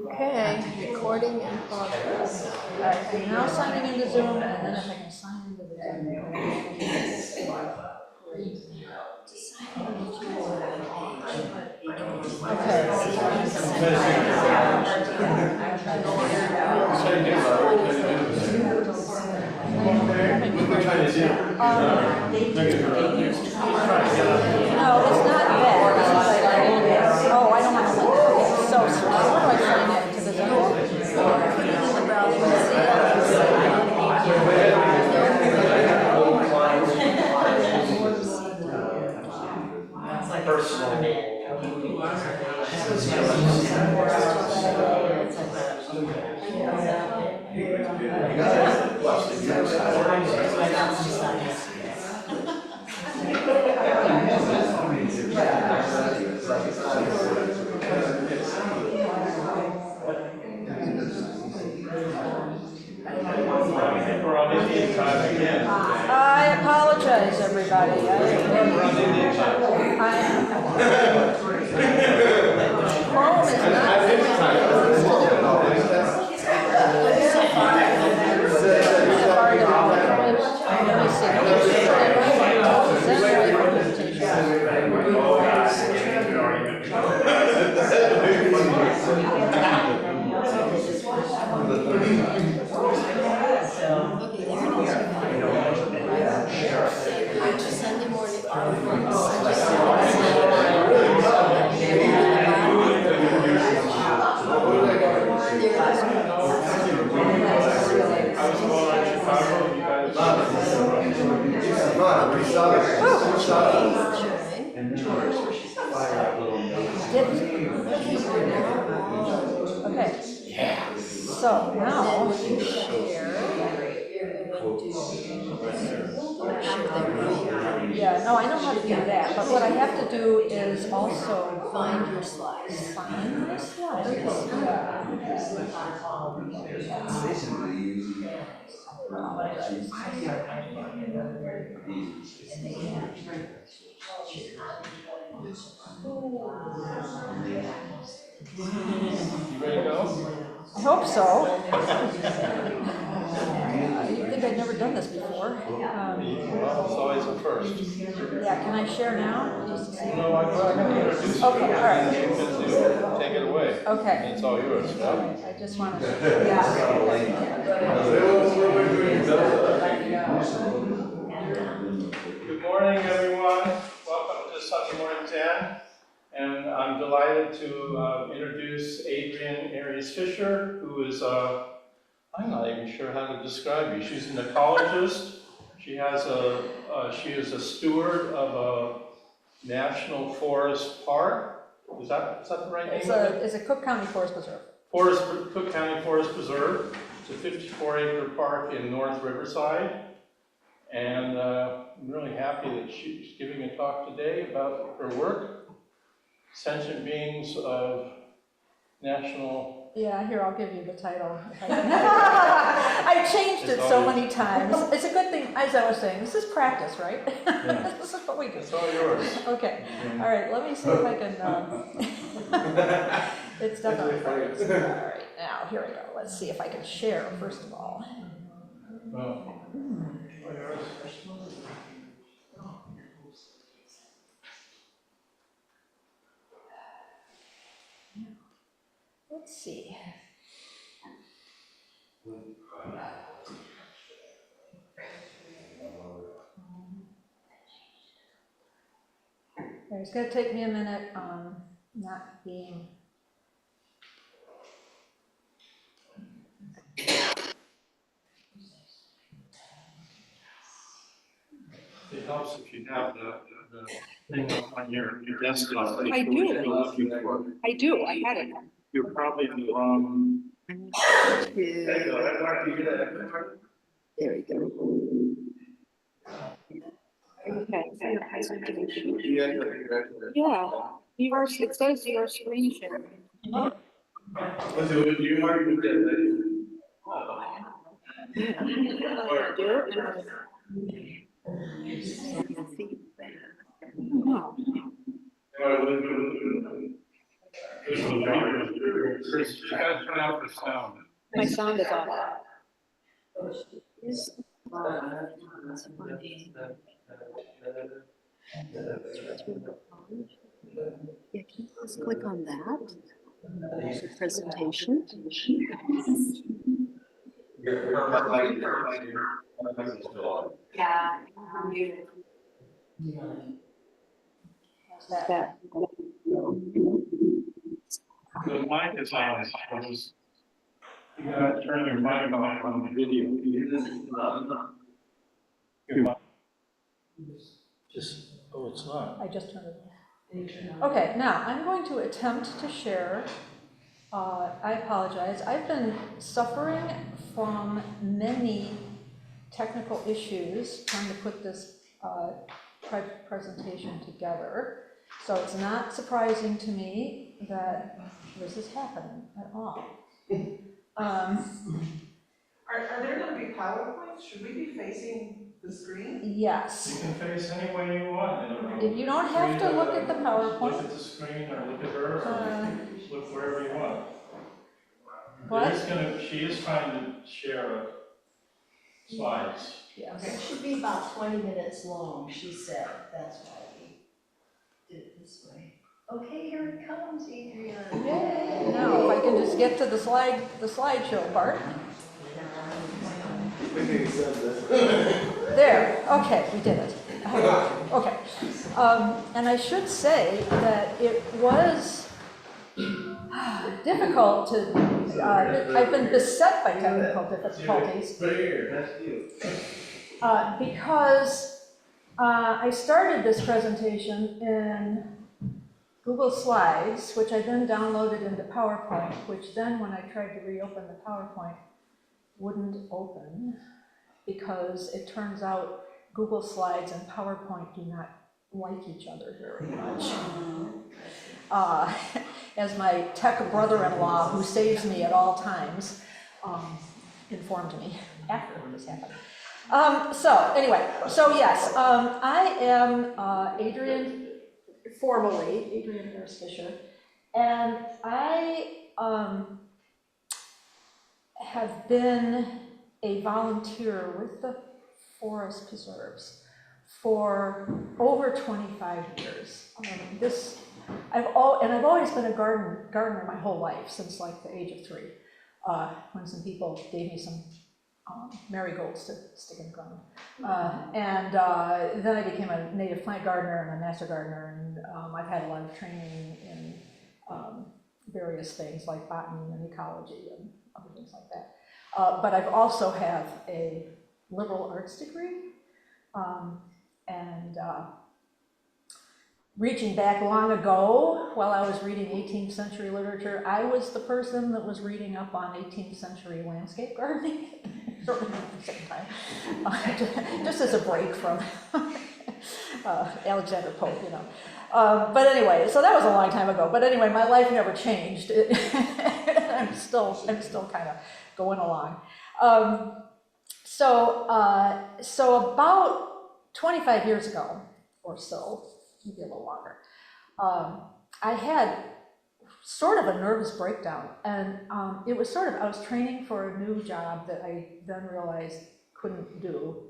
Okay, recording in progress. All right, I'm now signing into Zoom, and then if I can sign into the Zoom. No, it's not that. Oh, I don't want to link. Okay, so how do I sign in to the Zoom? Personal. I apologize, everybody. Home is not. Sunday morning. Okay. So now yeah, no, I know how to do that, but what I have to do is also Find your slides. find my slides. You ready to go? I hope so. You'd think I'd never done this before. Well, it's always a first. Yeah, can I share now? Just to see. No, I'm going to introduce you. Okay, all right. You can take it away. Okay. It's all yours. I just want to. Good morning, everyone. Welcome to Sunday Morning 10. And I'm delighted to introduce Adrian Ayres Fisher, who is I'm not even sure how to describe you. She's an ecologist. She is a steward of a national forest park. Is that the right name of it? It's a Cook County Forest Preserve. Cook County Forest Preserve. It's a 54-acre park in North Riverside. And I'm really happy that she's giving a talk today about her work, Sentient Beings of National. Yeah, here, I'll give you the title. I changed it so many times. It's a good thing, as I was saying, this is practice, right? Yeah. This is what we do. It's all yours. Okay, all right, let me see if I can, it's definitely practice. All right, now, here we go. Let's see if I can share, first of all. Oh. Let's see. It's going to take me a minute not being. It helps if you have the thing on your desktop. I do. I do. I had it. You're probably in the wrong. There we go. Okay. Yeah. It says your screen share. You already did that. Chris, you gotta turn out the sound. My sound is off. Yeah, can you just click on that? The presentation. Yeah. That. The mic is on, you gotta turn your mic off on the video. It's not. I just turned it on. Okay, now I'm going to attempt to share. I apologize. I've been suffering from many technical issues trying to put this presentation together. So it's not surprising to me that this is happening at all. Are there going to be PowerPoints? Should we be facing the screen? Yes. You can face any way you want. You don't have to look at the PowerPoint. Look at the screen or look at her or look wherever you want. What? She is trying to share slides. Yes. It should be about 20 minutes long, she said. That's why we did it this way. Okay, here it comes, Adrian. Yay. Now, if I can just get to the slideshow part. There, okay, we did it. Okay, and I should say that it was difficult to, I've been beset by technical difficulties. Because I started this presentation in Google Slides, which I then downloaded into PowerPoint, which then when I tried to reopen the PowerPoint, wouldn't open because it turns out Google Slides and PowerPoint do not like each other very much. As my tech brother-in-law, who saves me at all times, informed me after this happened. So anyway, so yes, I am Adrian, formally Adrian Ayres Fisher, and I have been a volunteer with the Forest Preserves for over 25 years. I've always been a gardener my whole life, since like the age of 3, when some people gave me some marigolds to stick in the ground. Then I became a native plant gardener and a master gardener, and I've had a lot of training in various things like botany and ecology and other things like that. But I've also have a liberal arts degree, reaching back long ago, while I was reading 18th century literature, I was the person that was reading up on 18th century landscape gardening sort of at the same time, just as a break from Alexander Pope, you know. But anyway, so that was a long time ago. But anyway, my life never changed. I'm still kind of going along. So about 25 years ago or so, maybe a little longer, I had sort of a nervous breakdown, and it was sort of, I was training for a new job that I then realized couldn't do,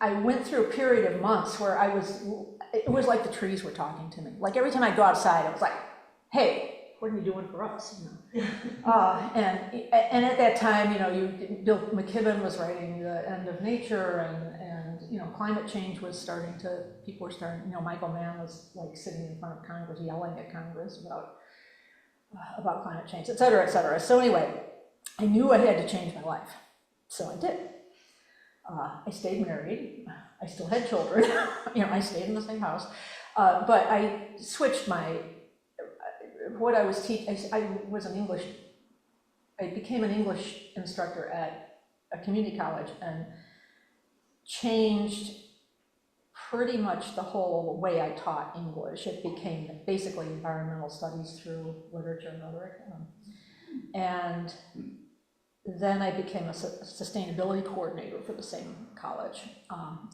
I went through a period of months where it was like the trees were talking to me. Like every time I go outside, I was like, hey, what are you doing for us? You know? And at that time, you know, Bill McKibben was writing The End of Nature, and you know, climate change was starting to, people were starting, you know, Michael Mann was like sitting in front of Congress, yelling at Congress about climate change, et cetera, et cetera. So anyway, I knew I had to change my life. So I did. I stayed married. I still had children. You know, I stayed in the same house. But I switched what I was teaching. I became an English instructor at a community college and changed pretty much the whole way I taught English. It became basically environmental studies through literature and rhetoric. And then I became a sustainability coordinator for the same college.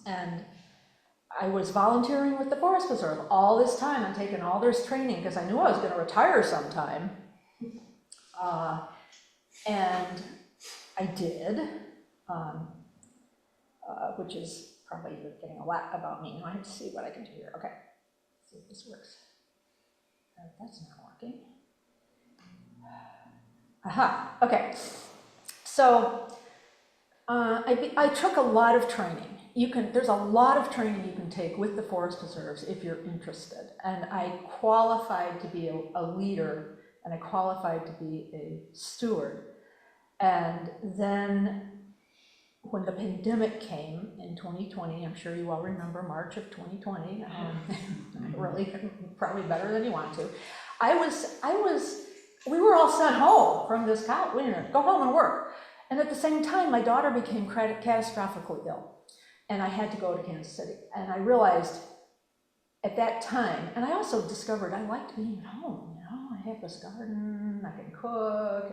And I was volunteering with the Forest Preserve all this time and taking all this training because I knew I was going to retire sometime. And I did, which is probably getting a lot about me. Now I have to see what I can do here. Okay, let's see if this works. That's not working. Aha, okay. So I took a lot of training. There's a lot of training you can take with the Forest Preserves if you're interested. And I qualified to be a leader, and I qualified to be a steward. And then when the pandemic came in 2020, I'm sure you all remember March of 2020, really, probably better than you want to. We were all sent home from this college, go home and work. And at the same time, my daughter became catastrophically ill, and I had to go to Kansas City. And I realized at that time, and I also discovered I liked being at home, I have this garden, I can cook,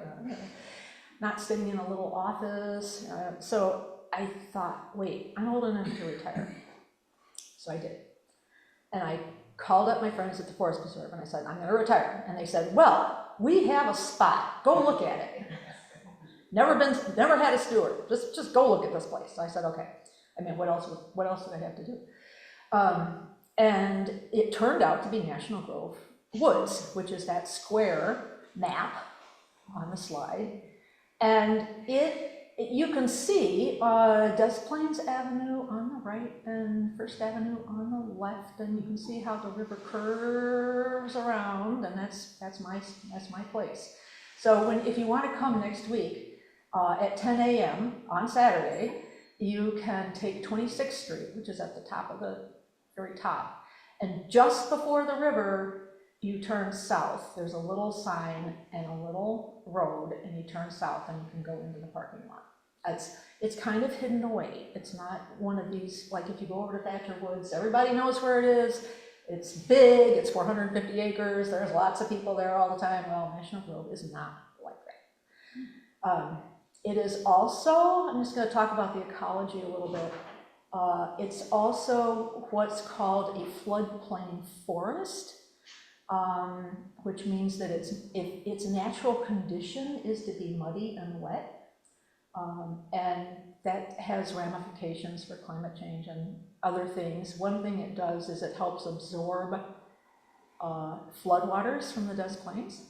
not sitting in a little office. So I thought, wait, I'm old enough to retire. So I did. And I called up my friends at the Forest Preserve and I said, I'm gonna retire. And they said, well, we have a spot, go look at it. Never had a steward, just go look at this place. So I said, okay. I mean, what else did I have to do? And it turned out to be National Grove Woods, which is that square map on the slide. And you can see Des Plaines Avenue on the right and First Avenue on the left, and you can see how the river curves around, and that's my place. So if you want to come next week at 10 a.m. on Saturday, you can take 26th Street, which is at the top of the very top, and just before the river, you turn south. There's a little sign and a little road, and you turn south and you can go into the parking lot. It's kind of hidden away. It's not one of these, like if you go over to Thatcher Woods, everybody knows where it is. It's big, it's 450 acres, there's lots of people there all the time. Well, National Grove is not like that. It is also, I'm just gonna talk about the ecology a little bit. It's also what's called a floodplain forest. Which means that its natural condition is to be muddy and wet, and that has ramifications for climate change and other things. One thing it does is it helps absorb floodwaters from the Des Plaines,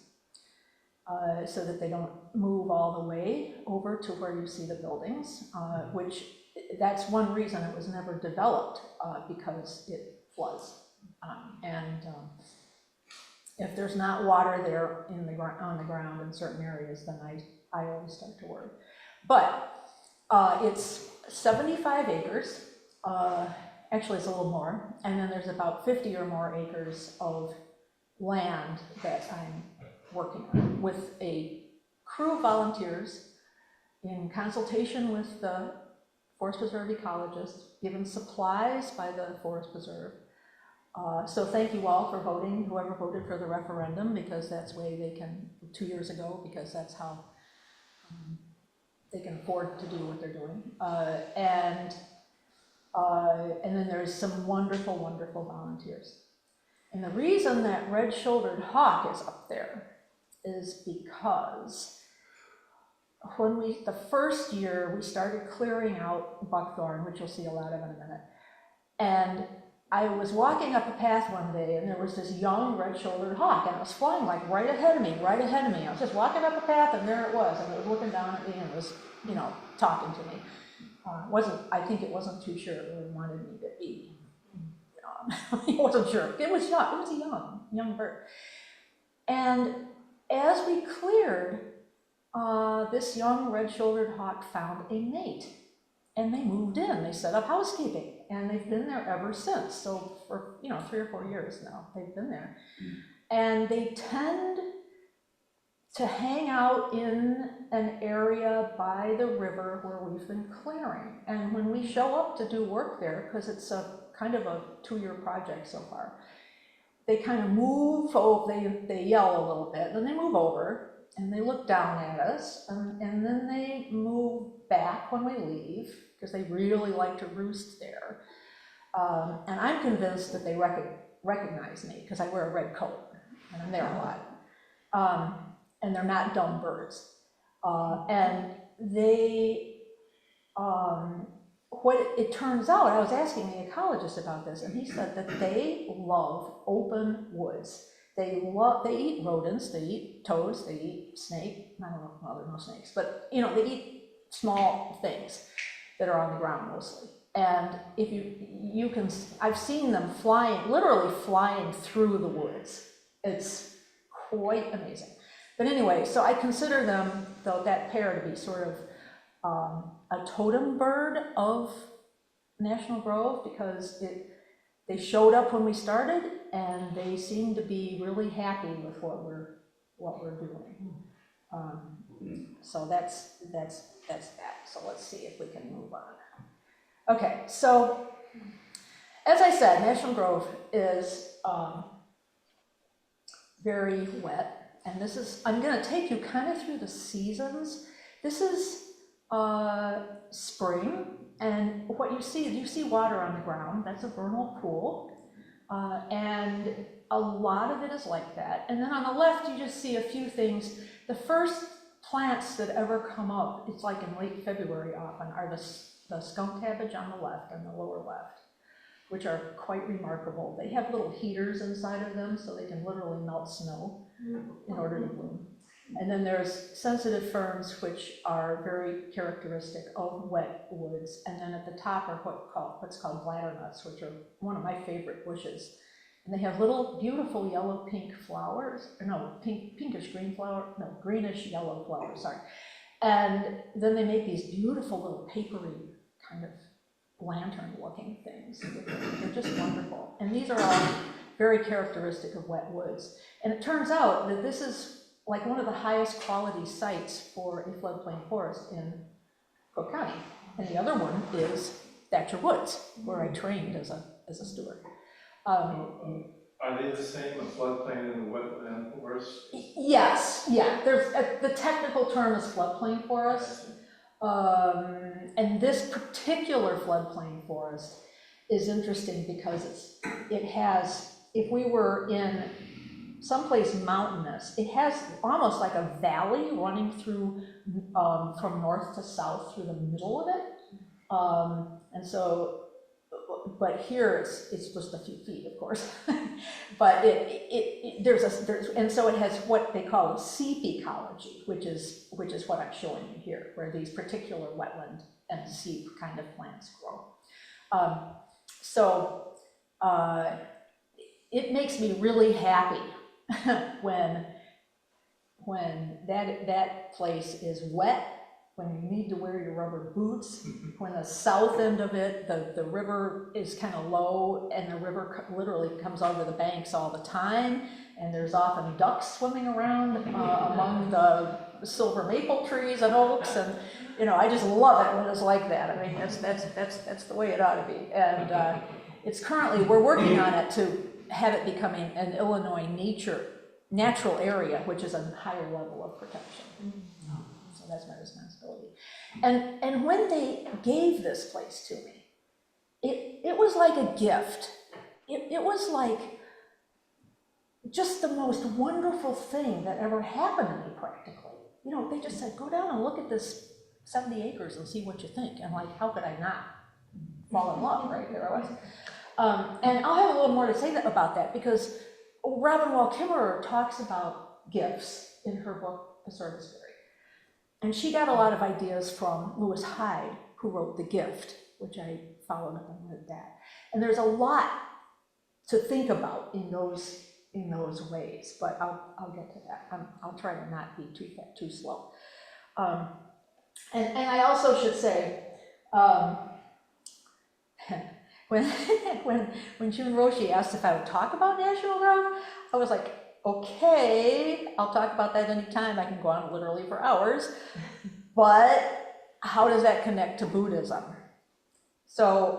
so that they don't move all the way over to where you see the buildings, which that's one reason it was never developed, because it floods. If there's not water there on the ground in certain areas, then I always start to worry. But it's 75 acres, actually it's a little more, and then there's about 50 or more acres of land that I'm working on with a crew of volunteers in consultation with the Forest Preserve ecologist, given supplies by the Forest Preserve. So thank you all for voting, whoever voted for the referendum, because that's way they can, 2 years ago, because that's how they can afford to do what they're doing. And then there's some wonderful, wonderful volunteers. And the reason that red-shouldered hawk is up there is because the first year we started clearing out buckthorn, which you'll see a lot of in a minute, and I was walking up a path one day and there was this young red-shouldered hawk and it was flying like right ahead of me. I was just walking up a path and there it was, and it was looking down at me and it was, talking to me. I think it wasn't too sure it really wanted me to be, it wasn't sure. It was young, it was a young bird. And as we cleared, this young red-shouldered hawk found a mate. And they moved in, they set up housekeeping, and they've been there ever since. So for 3 or 4 years now, they've been there. And they tend to hang out in an area by the river where we've been clearing. And when we show up to do work there, because it's a kind of a 2-year project so far, they kind of move over, they yell a little bit, then they move over, and they look down at us, and then they move back when we leave, because they really like to roost there. And I'm convinced that they recognize me because I wear a red coat and I'm there a lot. And they're not dumb birds. And they, what it turns out, I was asking the ecologist about this, and he said that they love open woods. They eat rodents, they eat toads, they eat snake, I don't know, well, there are no snakes, but you know, they eat small things that are on the ground mostly. And if you can, I've seen them flying, literally flying through the woods. It's quite amazing. But anyway, so I consider them, though, that pair to be sort of a totem bird of National Grove, because they showed up when we started and they seem to be really happy with what we're doing. So that's that. So let's see if we can move on. Okay, so as I said, National Grove is very wet. And this is, I'm going to take you kind of through the seasons. This is spring, and what you see water on the ground. That's a vernal pool, and a lot of it is like that. And then on the left, you just see a few things. The first plants that ever come up, it's like in late February often, are the skunk cabbage on the left, on the lower left, which are quite remarkable. They have little heaters inside of them, so they can literally melt snow in order to bloom. And then there's sensitive ferns, which are very characteristic of wet woods. And then at the top are what's called bladdernuts, which are one of my favorite bushes. And they have little beautiful yellow-pink flowers, or no, pinkish green flower, no, greenish yellow flowers, sorry. And then they make these beautiful little papery kind of lantern-looking things. They're just wonderful. And these are all very characteristic of wet woods. And it turns out that this is like one of the highest quality sites for a floodplain forest in Cook County. And the other one is Thatcher Woods, where I trained as a steward. Are they the same, a floodplain and a wetland forest? Yes, yeah. There's the technical term is floodplain forest. And this particular floodplain forest is interesting because it has, if we were in someplace mountainous, it has almost like a valley running through from north to south through the middle of it. And so, but here it's just a few feet, of course. But and so it has what they call a seep ecology, which is what I'm showing you here, where these particular wetland and seep kind of plants grow. It makes me really happy when that place is wet, when you need to wear your rubber boots, when the south end of it, the river is kind of low and the river literally comes over the banks all the time, and there's often ducks swimming around among the silver maple trees and oaks, and you know, I just love it when it's like that. I mean, that's the way it ought to be. And it's currently, we're working on it to have it becoming an Illinois natural area, which is a higher level of protection. So that's my responsibility. And when they gave this place to me, it was like a gift. It was like just the most wonderful thing that ever happened to me, practically. You know, they just said, go down and look at this 70 acres and see what you think. And like, how could I not fall in love, right? There I was. And I'll have a little more to say about that, because Robin Wall Kimmerer talks about gifts in her book, The Service Berry. And she got a lot of ideas from Lewis Hyde, who wrote The Gift, which I followed up on with that. And there's a lot to think about in those ways, but I'll get to that. I'll try to not be too slow. And I also should say, when June Roshi asked if I would talk about National Grove, I was like, okay, I'll talk about that anytime. I can go on literally for hours, but how does that connect to Buddhism? So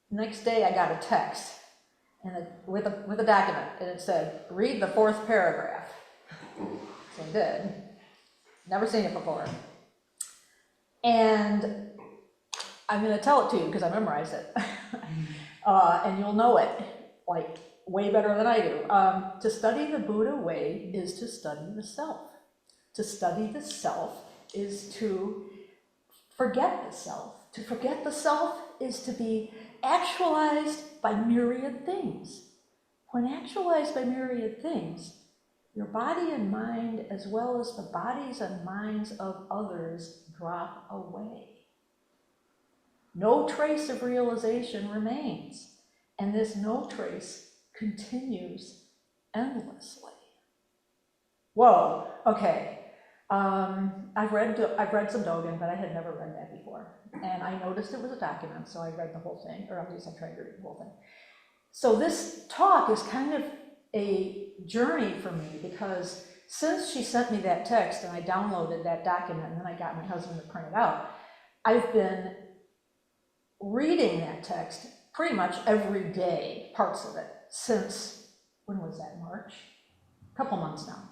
next day I got a text and with a document, and it said, read the 4th paragraph. So I did. Never seen it before. And I'm gonna tell it to you because I memorized it. And you'll know it, like, way better than I do. To study the Buddha way is to study the self. To study the self is to forget the self. To forget the self is to be actualized by myriad things. When actualized by myriad things, your body and mind, as well as the bodies and minds of others, drop away. No trace of realization remains, and this no trace continues endlessly. Whoa, okay. I've read some Dogen, but I had never read that before. And I noticed it was a document, so I read the whole thing, or at least I tried to read the whole thing. So this talk is kind of a journey for me, because since she sent me that text and I downloaded that document and then I got my husband to print it out, I've been reading that text pretty much every day, parts of it, since, when was that, March? A couple months now.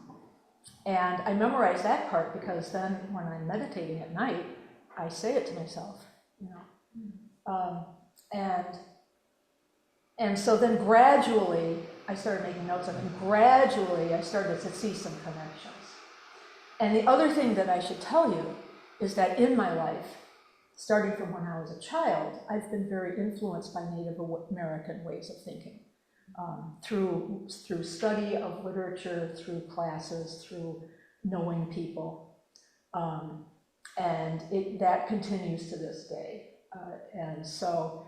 And I memorized that part because then when I'm meditating at night, I say it to myself, you know. And so then gradually, I started making notes of it, and gradually I started to see some connections. And the other thing that I should tell you is that in my life, starting from when I was a child, I've been very influenced by Native American ways of thinking. Through study of literature, through classes, through knowing people. And that continues to this day. And so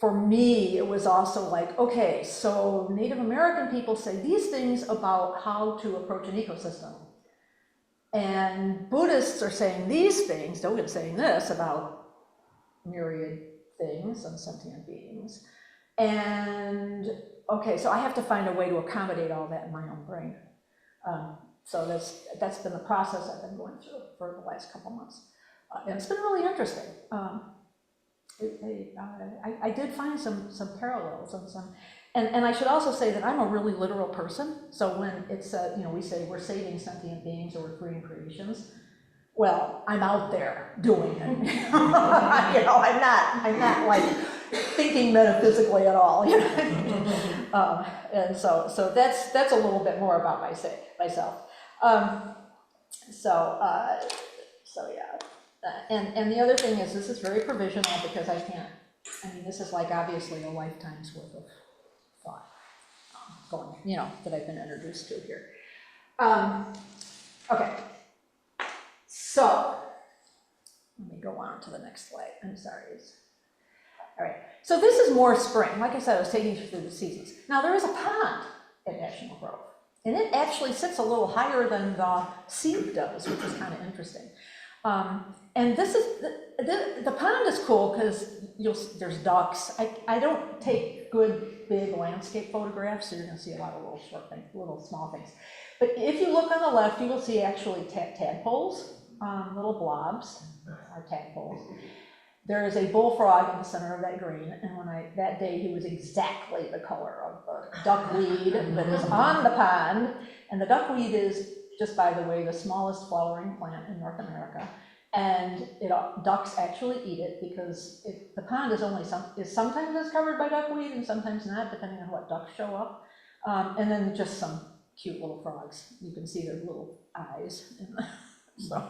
for me, it was also like, okay, so Native American people say these things about how to approach an ecosystem. And Buddhists are saying these things, Dogen's saying this about myriad things and sentient beings. And okay, so I have to find a way to accommodate all that in my own brain. So that's been the process I've been going through for the last couple months. And it's been really interesting. I did find some parallels and I should also say that I'm a really literal person. So when it's, you know, we say we're saving sentient beings or we're freeing creations, well, I'm out there doing it. You know, I'm not like thinking metaphysically at all. You know? And so that's a little bit more about myself. So yeah. And the other thing is, this is very provisional because this is like obviously a lifetime's worth of thought going, you know, that I've been introduced to here. Okay. So, let me go on to the next slide. I'm sorry. All right. So this is more spring. Like I said, I was taking you through the seasons. Now there is a pond at National Grove, and it actually sits a little higher than the Seep does, which is kind of interesting. And this is the pond is cool because there's ducks. I don't take good big landscape photographs, so you're going to see a lot of little short things, little small things. But if you look on the left, you will see actually tadpoles, little blobs are tadpoles. There is a bullfrog in the center of that green, and that day he was exactly the color of the duckweed that is on the pond. And the duckweed is, just by the way, the smallest flowering plant in North America. And ducks actually eat it because the pond is sometimes covered by duckweed and sometimes not, depending on what ducks show up. And then just some cute little frogs. You can see their little eyes. So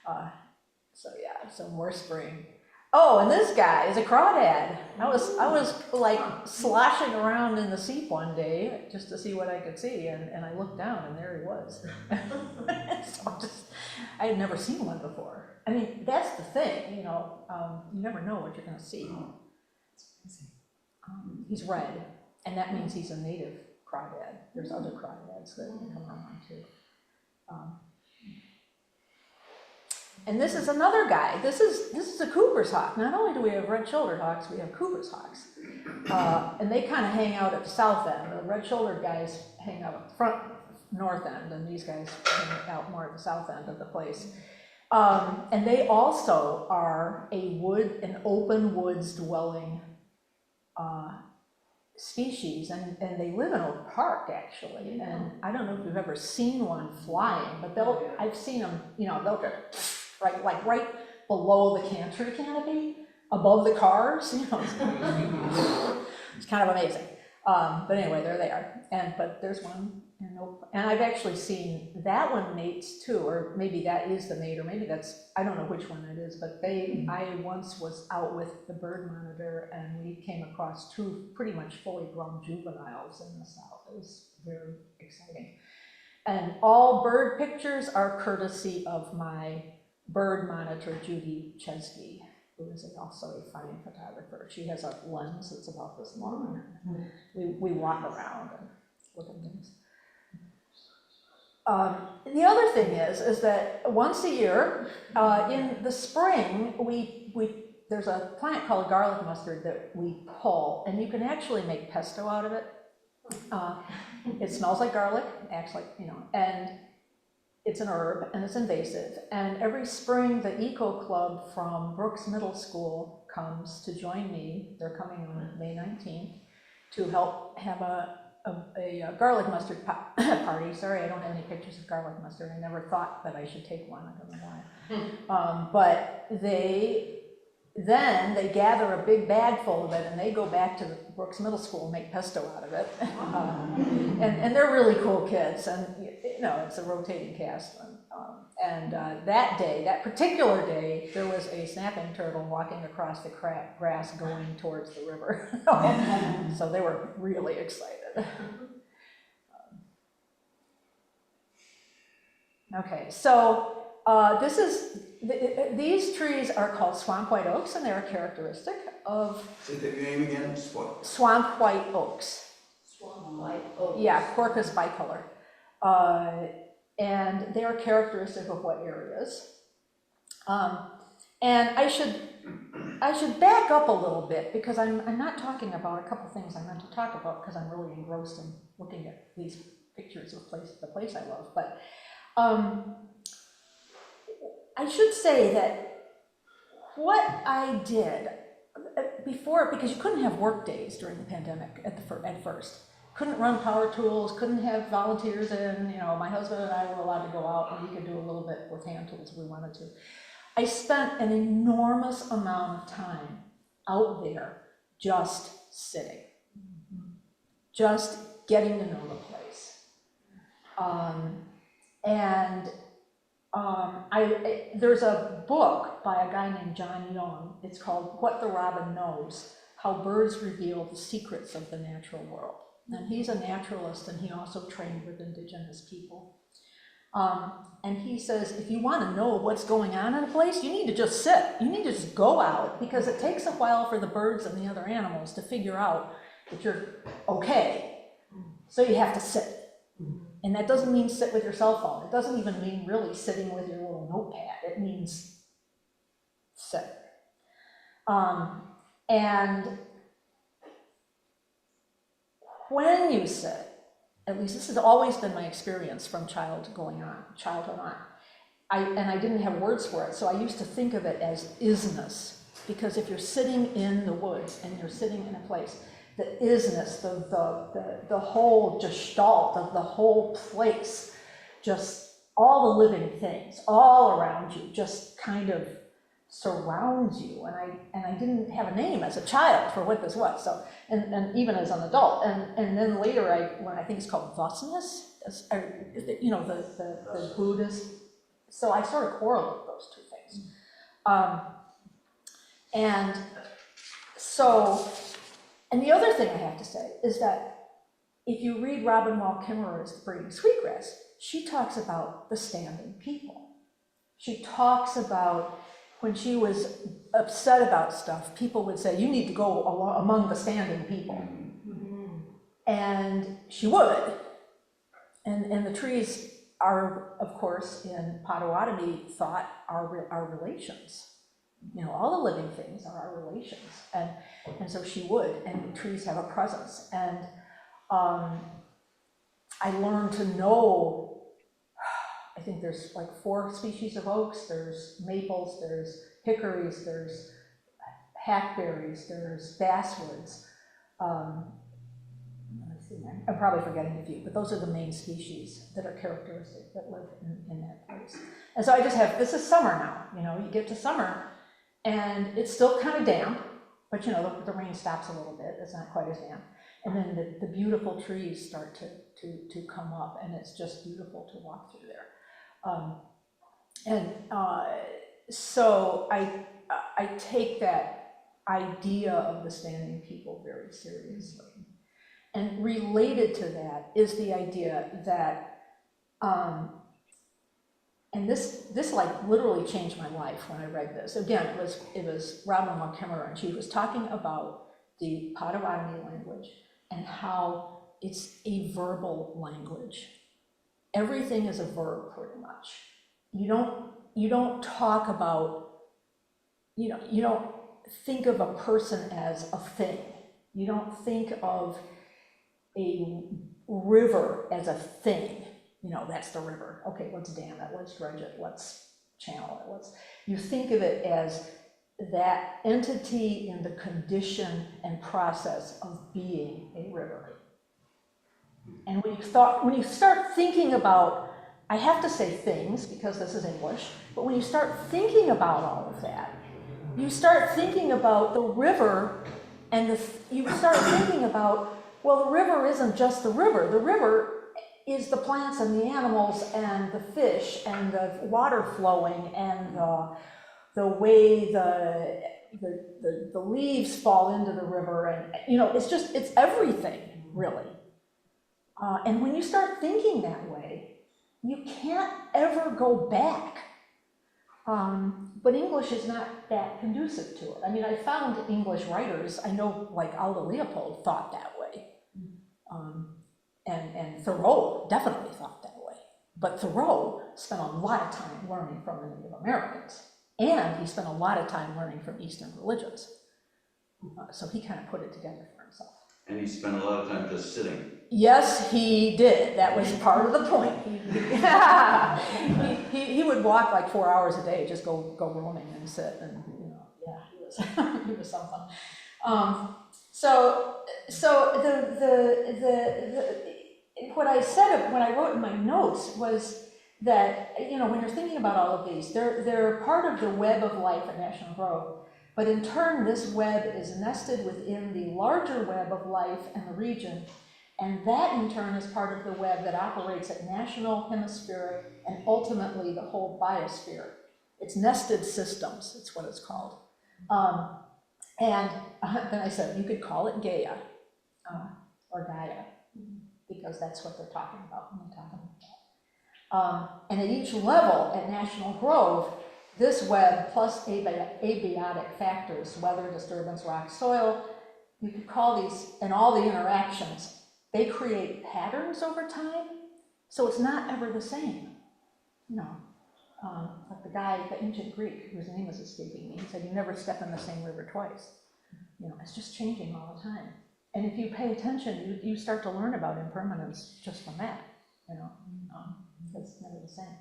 yeah, so more spring. Oh, and this guy is a crawdad. I was like sloshing around in the seep one day just to see what I could see, and I looked down and there he was. So I had never seen one before. I mean, that's the thing, you know, you never know what you're going to see. He's red, and that means he's a native crawdad. There's other crawdads that come around too. And this is another guy. This is a Cooper's hawk. Not only do we have red-shouldered hawks, we have Cooper's hawks. And they kind of hang out at the south end. The red-shouldered guys hang out at the front north end, and these guys hang out more at the south end of the place. And they also are an open woods dwelling species, and they live in Oak Park actually. And I don't know if you've ever seen one flying, but I've seen them, you know, they'll just right below the tree canopy, above the cars, you know. It's kind of amazing. But anyway, they're there. But there's one, and I've actually seen that one mates too, or maybe that is the mate, or maybe that's, I don't know which one it is, but I once was out with the bird monitor and we came across 2 pretty much fully grown juveniles in the south. It was very exciting. And all bird pictures are courtesy of my bird monitor, Judy Chesky, who is also a fine photographer. She has a lens that's about this long. We walk around and look at things. The other thing is that once a year, in the spring, there's a plant called garlic mustard that we pull, and you can actually make pesto out of it. It smells like garlic, acts like, and it's an herb and it's invasive. And every spring, the Eco Club from Brooks Middle School comes to join me. They're coming on May 19th to help have a garlic mustard party. Sorry, I don't have any pictures of garlic mustard. I never thought that I should take one. I don't know why. But they gather a big bag full of it and they go back to the Brooks Middle School and make pesto out of it. And they're really cool kids, and it's a rotating cast. That particular day, there was a snapping turtle walking across the grass going towards the river. So they were really excited. Okay, so these trees are called swamp white oaks, and they're a characteristic of. Say the name again. Swamp white oaks. Swamp white oaks. Yeah, Quercus bicolor. And they are characteristic of what areas. And I should back up a little bit, because I'm not talking about a couple things I meant to talk about, because I'm really engrossed in looking at these pictures of the place I love. But I should say that what I did before, because you couldn't have work days during the pandemic at first. Couldn't run power tools, couldn't have volunteers in, my husband and I were allowed to go out and we could do a little bit with hand tools if we wanted to. I spent an enormous amount of time out there just sitting, just getting to know the place. There's a book by a guy named John Young. It's called What the Robin Knows, How Birds Reveal the Secrets of the Natural World. And he's a naturalist, and he also trained with indigenous people. And he says, if you want to know what's going on in a place, you need to just sit. You need to just go out, because it takes a while for the birds and the other animals to figure out that you're okay. So you have to sit. And that doesn't mean sit with your cell phone. It doesn't even mean really sitting with your little notepad. It means sit. And when you sit, at least this has always been my experience from childhood on. I didn't have words for it, so I used to think of it as isness, because if you're sitting in the woods and you're sitting in a place, the isness, the whole gestalt of the whole place, just all the living things all around you, just kind of surrounds you. And I didn't have a name as a child for what this was. So and even as an adult, and then later when I think it's called thusness, the Buddhist. So I sort of correlate those two things. And the other thing I have to say is that if you read Robin Wall Kimmerer's Breeding Sweetgrass, she talks about the standing people. She talks about when she was upset about stuff, people would say, you need to go among the standing people. Mm-hmm. And she would. And the trees are, of course, in Potawatomi thought, our relations. All the living things are our relations. And so she would, and trees have a presence. And I learned to know, I think there's like 4 species of oaks. There's maples, there's hickories, there's hackberries, there's basswoods. I'm probably forgetting a few, but those are the main species that are characteristic that live in that place. And so I just have, this is summer now, you know, you get to summer and it's still kind of damp, but you know, the rain stops a little bit, it's not quite as damp. And then the beautiful trees start to come up, and it's just beautiful to walk through there. So I take that idea of the standing people very seriously. And related to that is the idea that, and this like literally changed my life when I read this. Again, it was Robin Montgomery, and she was talking about the Potawatomi language and how it's a verbal language. Everything is a verb, pretty much. You don't talk about, you don't think of a person as a thing. You don't think of a river as a thing. You know, that's the river. Okay, let's dam it, let's dredge it, let's channel it. You think of it as that entity in the condition and process of being a river. And when you start thinking about, I have to say things because this is English, but when you start thinking about all of that, you start thinking about the river, and you start thinking about, well, the river isn't just the river. The river is the plants and the animals and the fish and the water flowing and the way the leaves fall into the river, and you know, it's everything, really. And when you start thinking that way, you can't ever go back. But English is not that conducive to it. I mean, I found English writers, I know like Alda Leopold thought that way. And Thoreau definitely thought that way. But Thoreau spent a lot of time learning from the Native Americans. And he spent a lot of time learning from Eastern religions. So he kind of put it together for himself. And he spent a lot of time just sitting. Yes, he did. That was part of the point. He would walk like 4 hours a day, just go roaming and sit, and you know, yeah, he was something. So what I said when I wrote in my notes was that, you know, when you're thinking about all of these, they're part of the web of life at National Grove. But in turn, this web is nested within the larger web of life and the region, and that in turn is part of the web that operates at national, hemispheric, and ultimately the whole biosphere. It's nested systems, it's what it's called. And then I said, you could call it Gaia, or Gaia, because that's what they're talking about when they're talking about that. And at each level at National Grove, this web plus abiotic factors, weather, disturbance, rock, soil, you could call these, and all the interactions, they create patterns over time, so it's not ever the same. You know, like the ancient Greek, whose name is escaping me, he said, you never step in the same river twice. You know, it's just changing all the time. And if you pay attention, you start to learn about impermanence just from that, you know, it's never the same.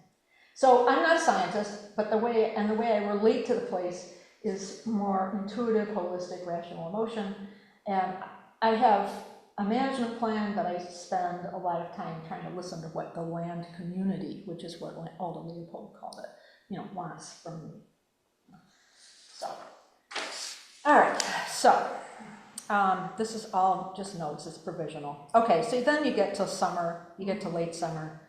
So I'm not a scientist, but the way I relate to the place is more intuitive, holistic, rational emotion. And I have a management plan, but I spend a lot of time trying to listen to what the land community, which is what Alda Leopold called it, you know, wants from me. So, all right, so this is all just notes, it's provisional. Okay, so then you get to summer, you get to late summer.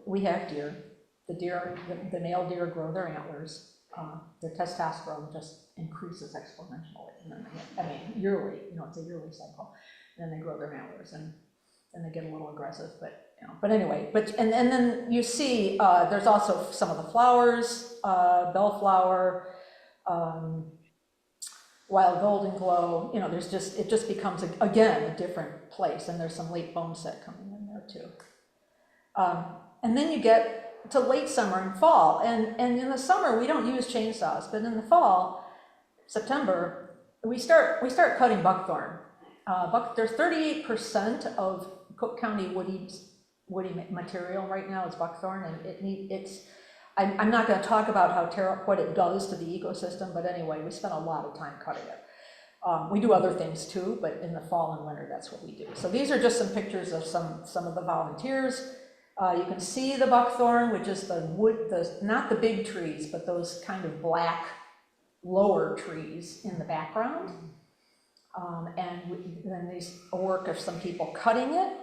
We have deer. The male deer grow their antlers. Their testosterone just increases exponentially. And then they get, yearly, you know, it's a yearly cycle. And then they grow their antlers, and then they get a little aggressive, but, you know, but anyway, and then you see, there's also some of the flowers, bellflower, wild golden glow, you know, it just becomes, again, a different place, and there's some late boneset coming in there too. And then you get to late summer and fall, and in the summer we don't use chainsaws, but in the fall, September, we start cutting buckthorn. There's 38% of Cook County woody material right now is buckthorn, and I'm not going to talk about what it does to the ecosystem, but anyway, we spent a lot of time cutting it. We do other things too, but in the fall and winter, that's what we do. So these are just some pictures of some of the volunteers. You can see the buckthorn, which is the wood, not the big trees, but those kind of black lower trees in the background. Then there's a work of some people cutting it.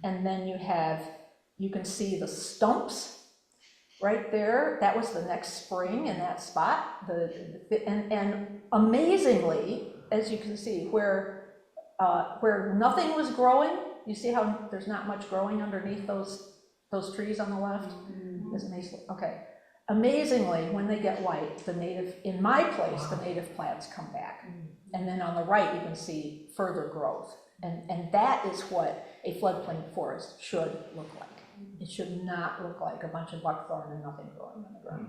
And then you can see the stumps right there. That was the next spring in that spot. And amazingly, as you can see, where nothing was growing, you see how there's not much growing underneath those trees on the left? Okay. Amazingly, when they get white, in my place, the native plants come back. And then on the right, you can see further growth. And that is what a floodplain forest should look like. It should not look like a bunch of buckthorn and nothing growing on the ground.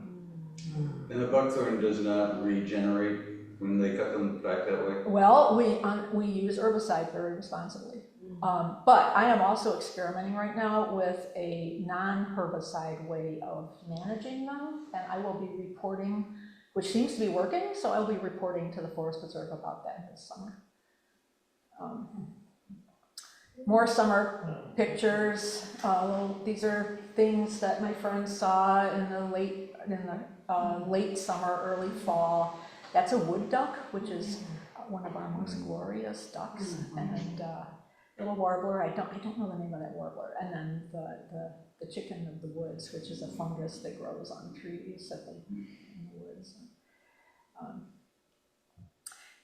And the buckthorn does not regenerate when they cut them back that way? Well, we use herbicide very responsibly. But I am also experimenting right now with a non-herbicide way of managing them, and I will be reporting, which seems to be working, so I'll be reporting to the Forest Preserve about that this summer. More summer pictures. These are things that my friends saw in the late summer, early fall. That's a wood duck, which is one of our most glorious ducks, and little warbler. I don't know the name of that warbler. And then the chicken of the woods, which is a fungus that grows on trees in the woods.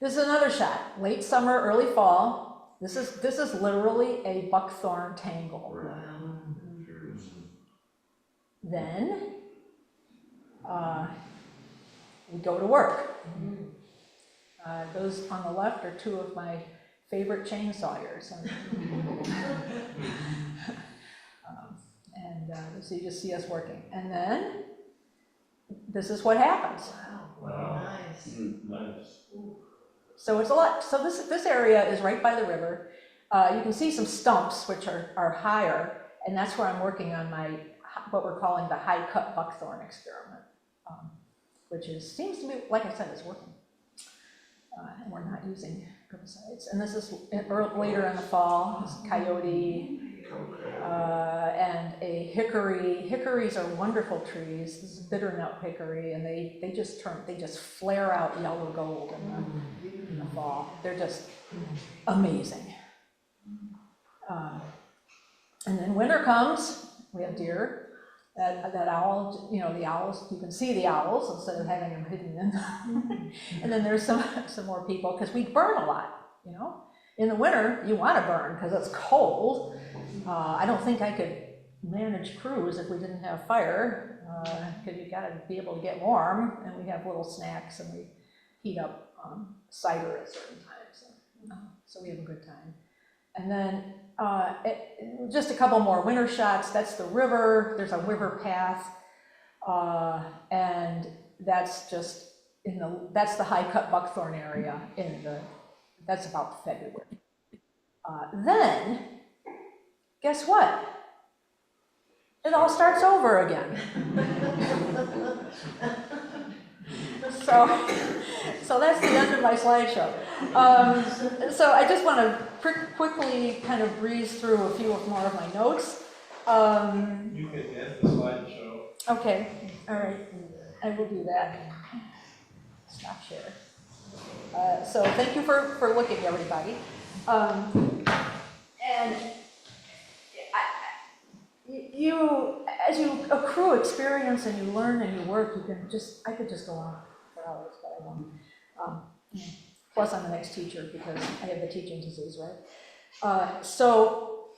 This is another shot. Late summer, early fall. This is literally a buckthorn tangle. Wow. Then we go to work. Those on the left are two of my favorite chainsawyers. So you just see us working. And then this is what happens. Wow. Nice. Nice. So it's a lot. So this area is right by the river. You can see some stumps, which are higher, and that's where I'm working on what we're calling the high cut buckthorn experiment, which seems to be, like I said, is working. And we're not using herbicides. And this is later in the fall. This coyote and a hickory. Hickories are wonderful trees. This is bitternut hickory, and they just flare out yellow gold in the fall. They're just amazing. And then winter comes. We have deer. That owl, the owls, you can see the owls instead of having them hidden in. And then there's some more people, because we burn a lot, In the winter, you want to burn because it's cold. I don't think I could manage crews if we didn't have fire, because you got to be able to get warm, and we have little snacks, and we heat up cider at certain times. So we have a good time. And then just a couple more winter shots. That's the river. There's a river path, and that's just that's the high cut buckthorn area that's about February. Then, guess what? It all starts over again. So that's the end of my slideshow. So I just want to quickly kind of breeze through a few more of my notes. You can end the slideshow. Okay, all right, I will do that. Stop share. So thank you for looking, everybody. And as you accrue experience and you learn and you work, I could just go on for hours, but I won't. Plus, I'm an ex-teacher because I have the teaching disease, right? So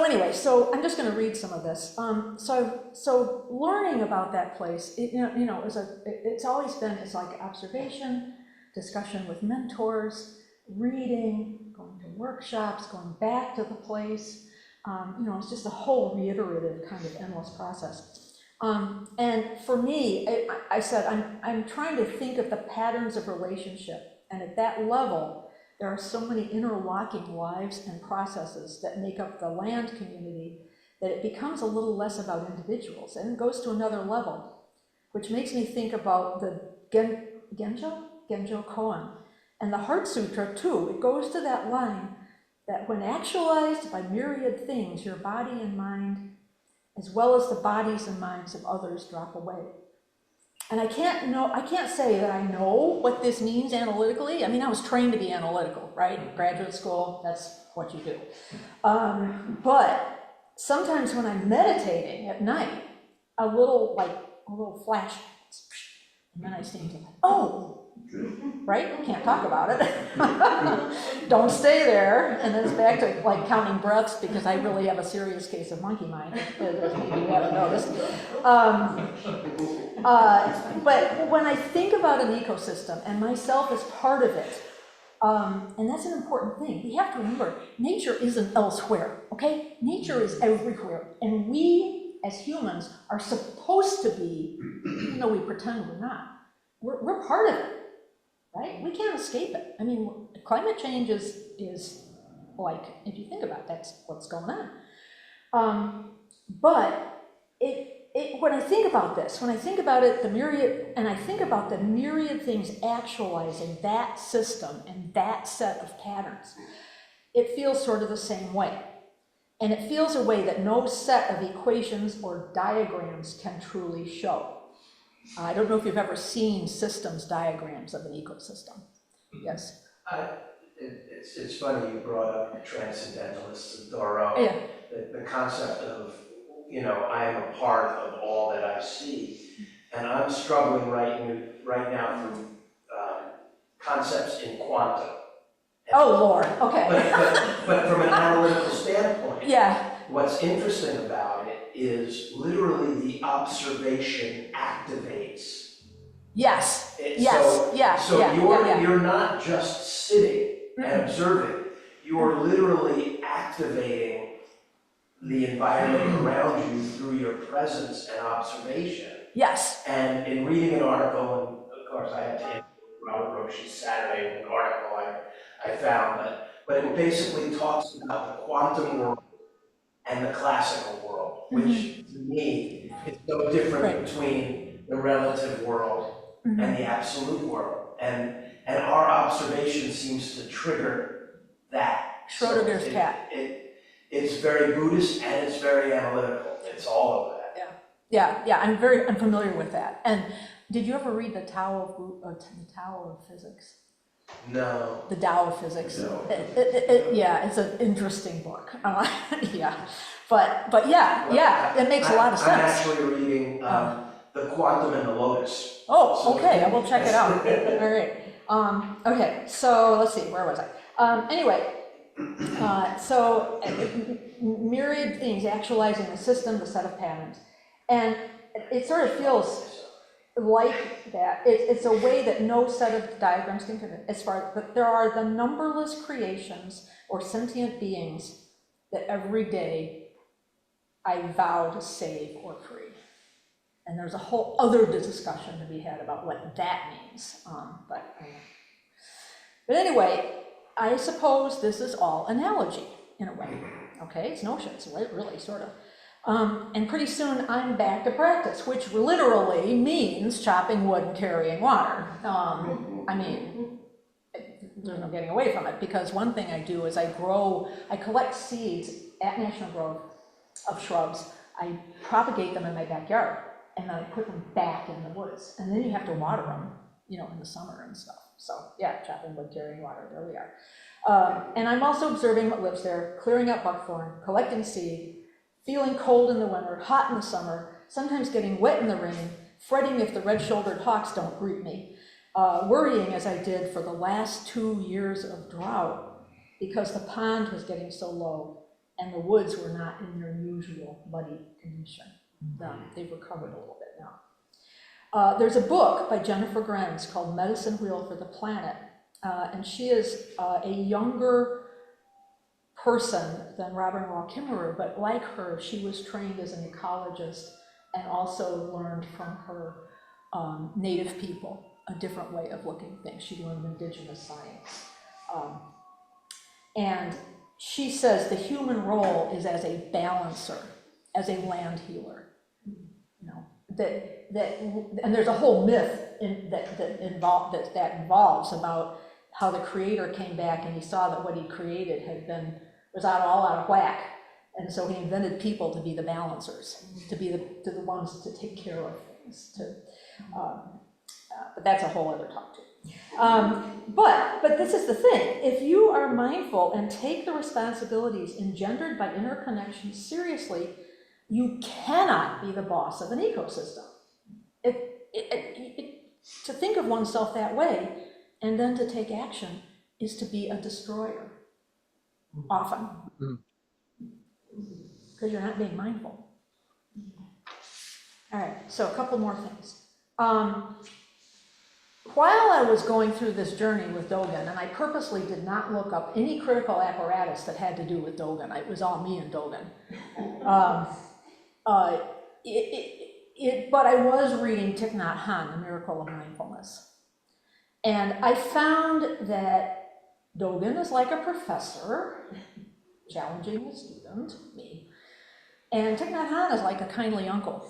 anyway, I'm just going to read some of this. So learning about that place, it's always been, it's like observation, discussion with mentors, reading, going to workshops, going back to the place. It's just a whole reiterative kind of endless process. And for me, I said, I'm trying to think of the patterns of relationship. And at that level, there are so many interlocking lives and processes that make up the land community that it becomes a little less about individuals and it goes to another level, which makes me think about the Genjo koan, And the Heart Sutra, too, it goes to that line that when actualized by myriad things, your body and mind, as well as the bodies and minds of others, drop away. And I can't say that I know what this means analytically. I mean, I was trained to be analytical, right? Graduate school, that's what you do. But sometimes when I'm meditating at night, a little flash, and then I stand to, oh, right? Can't talk about it. Don't stay there. And then it's back to like counting breaths, because I really have a serious case of monkey mind, as maybe you haven't noticed. But when I think about an ecosystem and myself as part of it, and that's an important thing. We have to remember, nature isn't elsewhere, okay? Nature is everywhere. And we, as humans, are supposed to be, even though we pretend we're not, we're part of it, right? We can't escape it. I mean, climate change is like, if you think about it, that's what's going on. But when I think about this, when I think about it, and I think about the myriad things actualizing that system and that set of patterns, it feels sort of the same way. And it feels a way that no set of equations or diagrams can truly show. I don't know if you've ever seen systems diagrams of an ecosystem. Yes? It's funny you brought up the transcendentalists and Thoreau. Yeah. The concept of, I am a part of all that I see. And I'm struggling right now from concepts in quantum. Oh, Lord, okay. But from an analytical standpoint, Yeah. what's interesting about it is literally the observation activates. Yes. It- Yes. So Yeah. you're not just sitting and observing, you're literally activating the environment around you through your presence and observation. Yes. And in reading an article, and of course I had to interview Robert Roche's Saturday an article I found, but it basically talks about the quantum world and the classical world, which to me is so different between the relative world and the absolute world. And our observation seems to trigger that. Schrodinger's cat. It's very Buddhist and it's very analytical. It's all of that. Yeah, I'm familiar with that. And did you ever read the Tao of Physics? No. The Tao of Physics. No. Yeah, it's an interesting book. Yeah, but yeah, it makes a lot of sense. I'm actually reading The Quantum and the Lotus. Oh, okay, I will check it out. All right. Okay, so let's see, where was I? Anyway, so myriad things actualizing the system, the set of patterns. And it sort of feels like that. It's a way that no set of diagrams can convey, but there are the numberless creations or sentient beings that every day I vow to save or free. And there's a whole other discussion to be had about what that means. But anyway, I suppose this is all analogy in a way. Okay, it's notions, really, sort of. And pretty soon I'm back to practice, which literally means chopping wood and carrying water. I mean, there's no getting away from it, because one thing I do is I collect seeds at National Grove of shrubs. I propagate them in my backyard, and then I put them back in the woods. And then you have to water them, in the summer and stuff. So yeah, chopping wood, carrying water, there we are. And I'm also observing what lives there, clearing up buckthorn, collecting seed, feeling cold in the winter, hot in the summer, sometimes getting wet in the rain, fretting if the red-shouldered hawks don't greet me, worrying as I did for the last 2 years of drought because the pond was getting so low and the woods were not in their usual muddy condition. They've recovered a little bit now. There's a book by Jennifer Grenz called Medicine Wheel for the Planet, and she is a younger person than Robin Wall Kimmerer, but like her, she was trained as an ecologist and also learned from her native people a different way of looking at things. She learned indigenous science. And she says the human role is as a balancer, as a land healer. And there's a whole myth that involves about how the creator came back and he saw that what he created was all out of whack. And so he invented people to be the balancers, to be the ones to take care of things. But that's a whole other talk too. But this is the thing. If you are mindful and take the responsibilities engendered by interconnection seriously, you cannot be the boss of an ecosystem. To think of oneself that way and then to take action is to be a destroyer, often. Because you're not being mindful. All right, so a couple more things. While I was going through this journey with Dogen, and I purposely did not look up any critical apparatus that had to do with Dogen, it was all me and Dogen. But I was reading Thich Nhat Hanh, The Miracle of Mindfulness. And I found that Dogen is like a professor, challenging a student, me. And Thich Nhat Hanh is like a kindly uncle.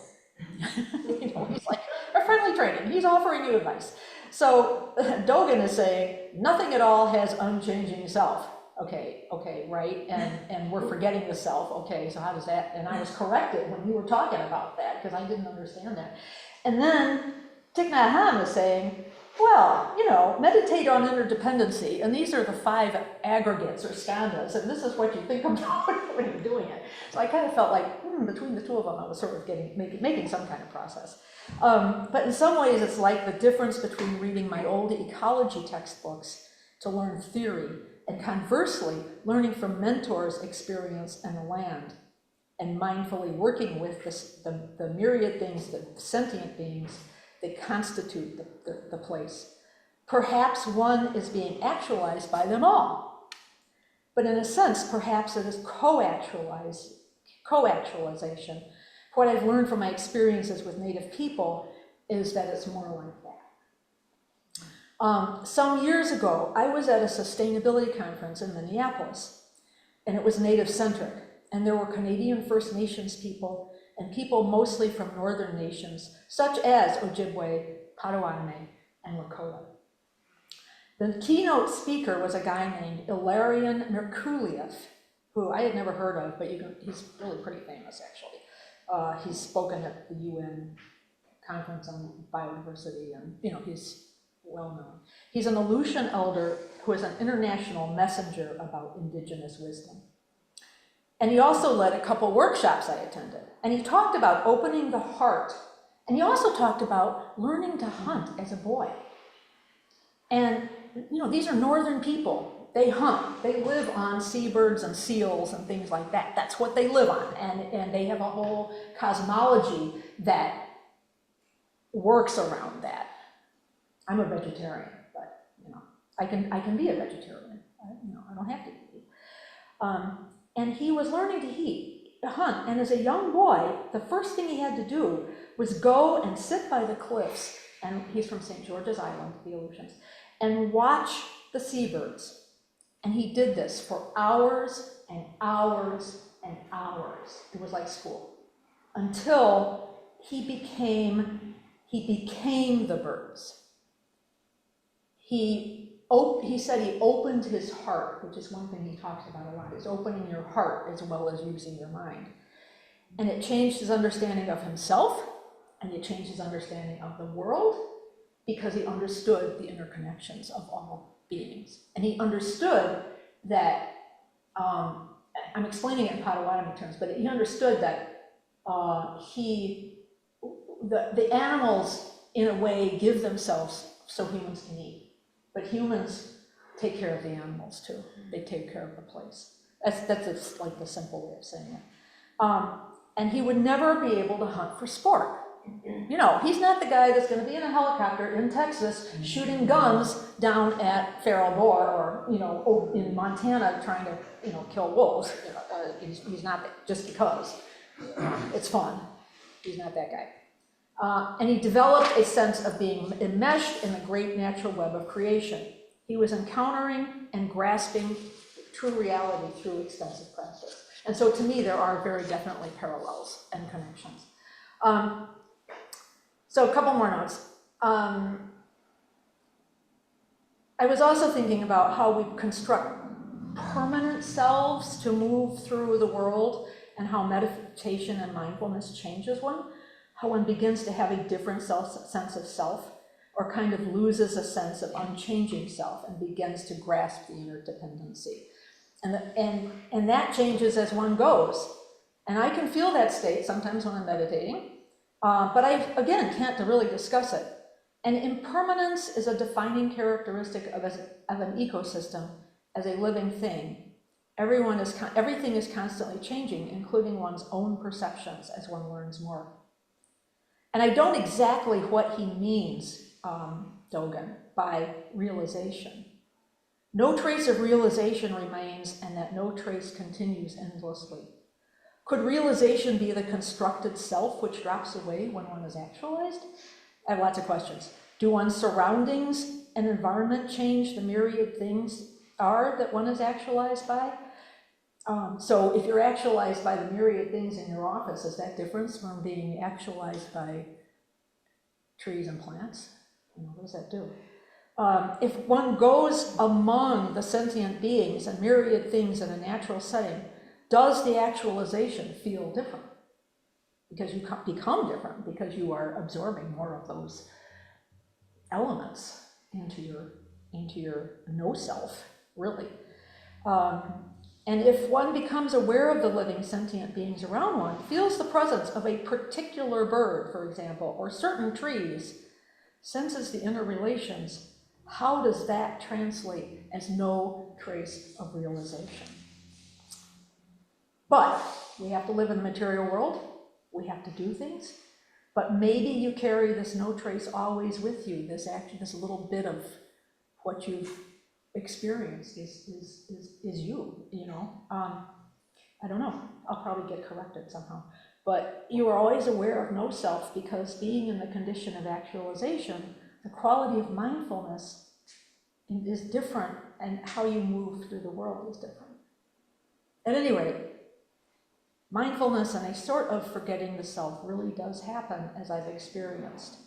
He's like a friendly training. He's offering you advice. So Dogen is saying, nothing at all has unchanging self. Okay, right? And we're forgetting the self. Okay, so how does that? And I was corrected when you were talking about that because I didn't understand that. And then Thich Nhat Hanh is saying, well, meditate on interdependency, and these are the 5 aggregates or skandhas, and this is what you think about when you're doing it. So I kind of felt like, between the two of them, I was sort of making some kind of process. But in some ways, it's like the difference between reading my old ecology textbooks to learn theory, and conversely, learning from mentors' experience and the land, and mindfully working with the myriad things, the sentient beings that constitute the place. Perhaps one is being actualized by them all. But in a sense, perhaps it is co-actualization. What I've learned from my experiences with Native people is that it's more like that. Some years ago, I was at a sustainability conference in Minneapolis, and it was Native-centric. And there were Canadian First Nations people and people mostly from northern nations, such as Ojibwe, Potawatomi, and Lakota. The keynote speaker was a guy named Ilarion Merkuliev, who I had never heard of, but he's really pretty famous, actually. He's spoken at the UN conference on biodiversity, and he's well known. He's an Aleutian elder who is an international messenger about indigenous wisdom. And he also led a couple workshops I attended. And he talked about opening the heart. And he also talked about learning to hunt as a boy. And, these are northern people. They hunt. They live on seabirds and seals and things like that. That's what they live on. And they have a whole cosmology that works around that. I'm a vegetarian, but, I can be a vegetarian. I don't have to be. And he was learning to hunt, and as a young boy, the first thing he had to do was go and sit by the cliffs, and he's from St. George's Island, the Aleutians, and watch the seabirds. And he did this for hours and hours and hours. It was like school. Until he became the birds. He said he opened his heart, which is one thing he talks about a lot, is opening your heart as well as using your mind. And it changed his understanding of himself, and it changed his understanding of the world, because he understood the interconnections of all beings. And he understood that, I'm explaining it in Potawatomi terms, but he understood that the animals, in a way, give themselves so humans can eat. But humans take care of the animals too. They take care of the place. That's like the simple way of saying it. And he would never be able to hunt for sport. He's not the guy that's going to be in a helicopter in Texas shooting guns down at feral boar or in Montana trying to kill wolves. He's not that, just because it's fun. He's not that guy. And he developed a sense of being enmeshed in the great natural web of creation. He was encountering and grasping true reality through extensive practice. And so to me, there are very definitely parallels and connections. So a couple more notes. I was also thinking about how we construct permanent selves to move through the world, and how meditation and mindfulness changes one, how one begins to have a different sense of self, or kind of loses a sense of unchanging self and begins to grasp the interdependency. And that changes as one goes. And I can feel that state sometimes when I'm meditating, but I, again, can't really discuss it. And impermanence is a defining characteristic of an ecosystem as a living thing. Everything is constantly changing, including one's own perceptions as one learns more. And I don't exactly what he means, Dogen, by realization. No trace of realization remains, and that no trace continues endlessly. Could realization be the constructed self which drops away when one is actualized? I have lots of questions. Do one's surroundings and environment change the myriad things are that one is actualized by? So if you're actualized by the myriad things in your office, is that different from being actualized by trees and plants? What does that do? If one goes among the sentient beings and myriad things in a natural setting, does the actualization feel different? Because you become different, because you are absorbing more of those elements into your no self, really. And if one becomes aware of the living sentient beings around one, feels the presence of a particular bird, for example, or certain trees, senses the interrelations, how does that translate as no trace of realization? But we have to live in the material world, we have to do things, but maybe you carry this no trace always with you, this little bit of what you've experienced is you, I don't know, I'll probably get corrected somehow. But you are always aware of no self, because being in the condition of actualization, the quality of mindfulness is different, and how you move through the world is different. At any rate, mindfulness and a sort of forgetting the self really does happen, as I've experienced.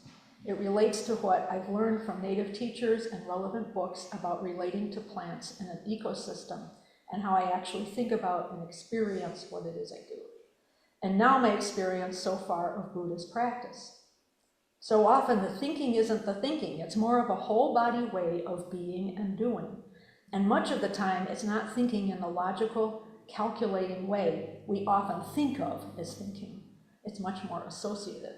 It relates to what I've learned from native teachers and relevant books about relating to plants in an ecosystem, and how I actually think about and experience what it is I do. And now my experience so far of Buddhist practice. So often the thinking isn't the thinking, it's more of a whole body way of being and doing. And much of the time it's not thinking in the logical, calculating way we often think of as thinking. It's much more associative.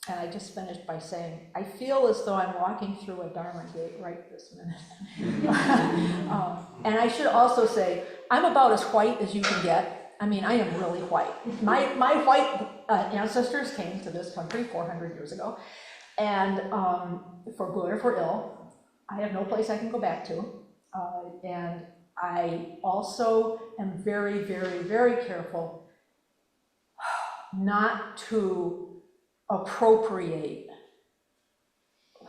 And I just finished by saying, I feel as though I'm walking through a Dharma gate right this minute. And I should also say, I'm about as white as you can get. I mean, I am really white. My white ancestors came to this country 400 years ago, and for good or for ill, I have no place I can go back to. And I also am very, very, very careful not to appropriate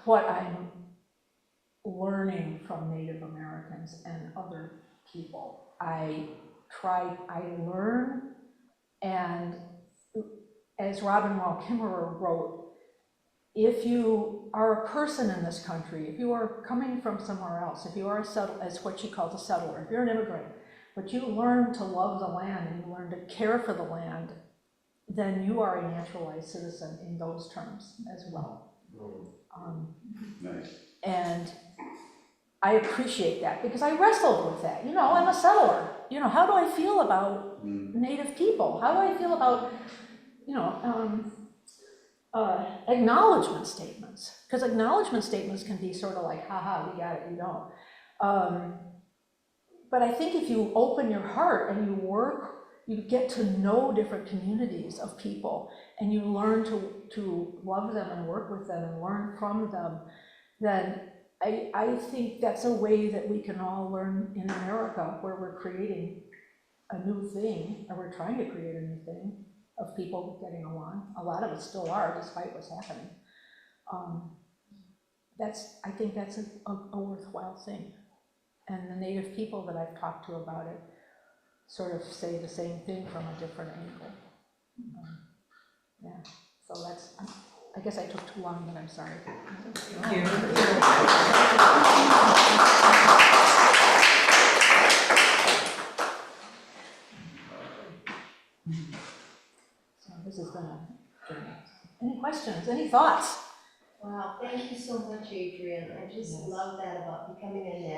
what I'm learning from Native Americans and other people. I learn, and as Robin Wall Kimmerer wrote, if you are a person in this country, if you are coming from somewhere else, if you are as what she calls a settler, if you're an immigrant, but you learn to love the land and you learn to care for the land, then you are a naturalized citizen in those terms as well. Nice. And I appreciate that, because I wrestled with that. I'm a settler. How do I feel about Native people? How do I feel about, acknowledgement statements? Because acknowledgement statements can be sort of like, haha, we got it, you don't. But I think if you open your heart and you work, you get to know different communities of people, and you learn to love them and work with them and learn from them, then I think that's a way that we can all learn in America, where we're creating a new thing, or we're trying to create a new thing of people getting along. A lot of us still are, despite what's happening. I think that's a worthwhile thing. And the Native people that I've talked to about it sort of say the same thing from a different angle. Yeah, so I guess I took too long, but I'm sorry. So this has been a journey. Any questions, any thoughts? Wow, thank you so much, Adrian. I just love that about becoming a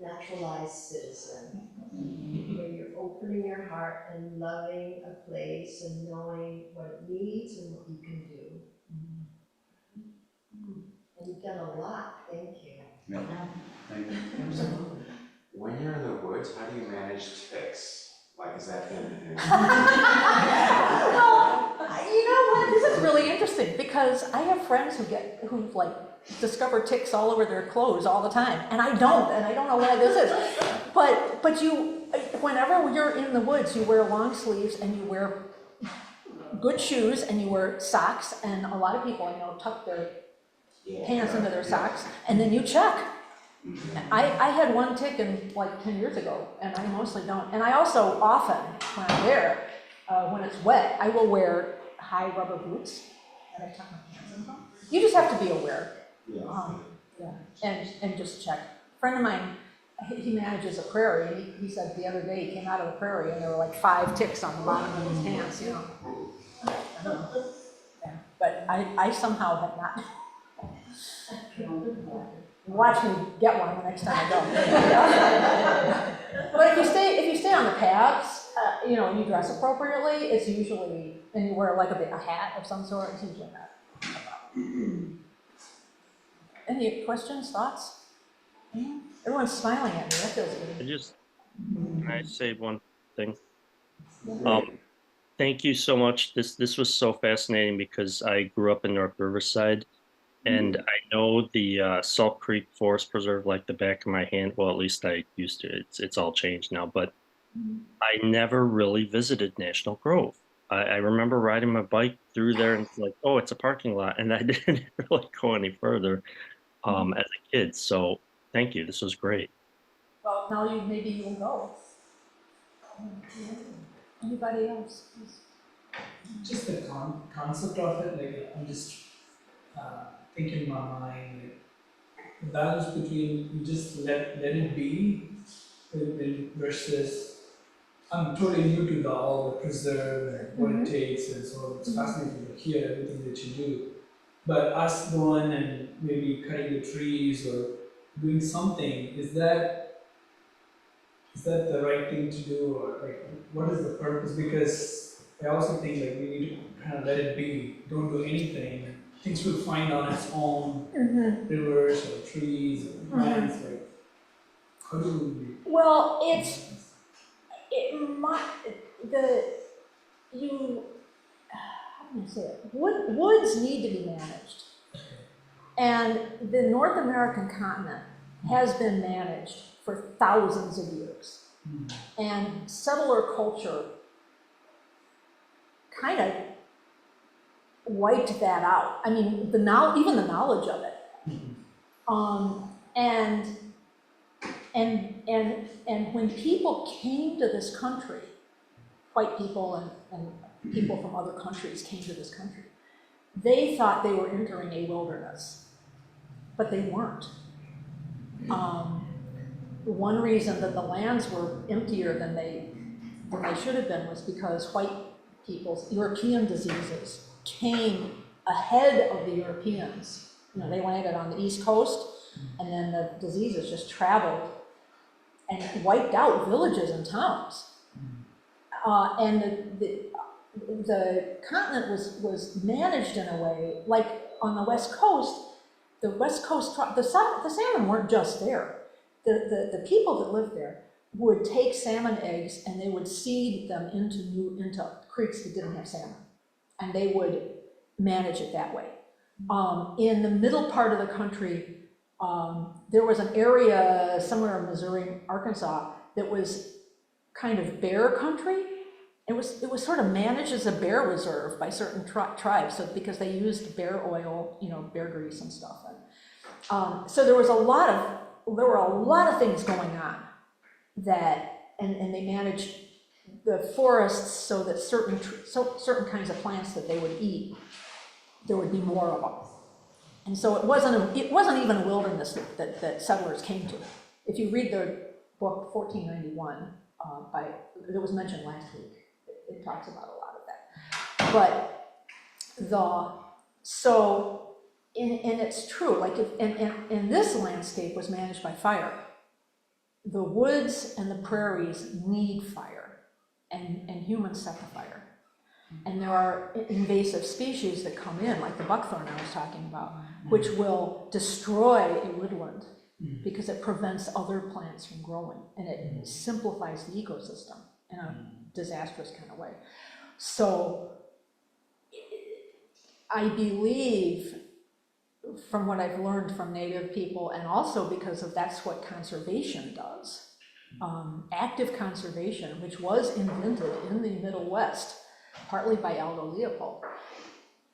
naturalized citizen. Where you're opening your heart and loving a place and knowing what it needs and what you can do. And you've done a lot, thank you. Yep. Thank you. When you're in the woods, how do you manage ticks? Like, is that Well, you know what, this is really interesting, because I have friends who like discover ticks all over their clothes all the time, and I don't know why this is. But you, whenever you're in the woods, you wear long sleeves and you wear good shoes and you wear socks, and a lot of people I know tuck their pants into their socks, and then you check. I had one tick in like 10 years ago, and I mostly don't. And I also often, when I'm there, when it's wet, I will wear high rubber boots that I tuck my pants into. You just have to be aware. And just check. A friend of mine, he manages a prairie, and he said the other day he came out of the prairie and there were like 5 ticks on the bottom of his pants, you know. I don't know. Yeah. But I somehow have not. Watch me get one the next time I go. But if you stay on the paths, you know, and you dress appropriately, it's usually, and you wear like a hat of some sort, it's usually not a problem. Any questions, thoughts? Everyone's smiling at me, that feels good. Can I say one thing? Thank you so much. This was so fascinating because I grew up in North Riverside, and I know the Salt Creek Forest Preserve like the back of my hand. Well, at least I used to. It's all changed now, but I never really visited National Grove. I remember riding my bike through there and it's like, oh, it's a parking lot, and I didn't really go any further as a kid. So thank you. This was great. Well, now maybe you will go. Anybody else? Please. Just the concept of it, like I'm just thinking in my mind, like the balance between you just let it be versus I'm totally new to all the preserve and what it takes, and so it's fascinating to hear everything that you do. But us going and maybe cutting the trees or doing something, is that the right thing to do, or like what is the purpose? Because I also think like we need to kind of let it be, don't do anything. Things will find on its own, rivers or trees or plants. Like how do we? Well, how can I say it? Woods need to be managed. And the North American continent has been managed for thousands of years. And settler culture kind of wiped that out. I mean, even the knowledge of it. And when people came to this country, white people and people from other countries came to this country, they thought they were entering a wilderness, but they weren't. One reason that the lands were emptier than they should have been was because white people's European diseases came ahead of the Europeans. You know, they landed on the East Coast, and then the diseases just traveled and wiped out villages and towns. And the continent was managed in a way, like on the West Coast, the salmon weren't just there. The people that lived there would take salmon eggs and they would seed them into creeks that didn't have salmon, and they would manage it that way. In the middle part of the country, there was an area somewhere in Missouri, Arkansas, that was kind of bear country. It was sort of managed as a bear reserve by certain tribes, so because they used bear oil, you know, bear grease and stuff. And, so there were a lot of things going on and they managed the forests so that certain kinds of plants that they would eat there would be more of them. And so it wasn't even a wilderness that settlers came to. If you read the book 1491, that was mentioned last week, it talks about a lot of that. But and it's true, like and this landscape was managed by fire. The woods and the prairies need fire, and humans set the fire. And there are invasive species that come in, like the buckthorn I was talking about, which will destroy a woodland because it prevents other plants from growing, and it simplifies the ecosystem in a disastrous kind of way. So I believe, from what I've learned from Native people, and also because that's what conservation does, active conservation, which was invented in the Middle West, partly by Aldo Leopold,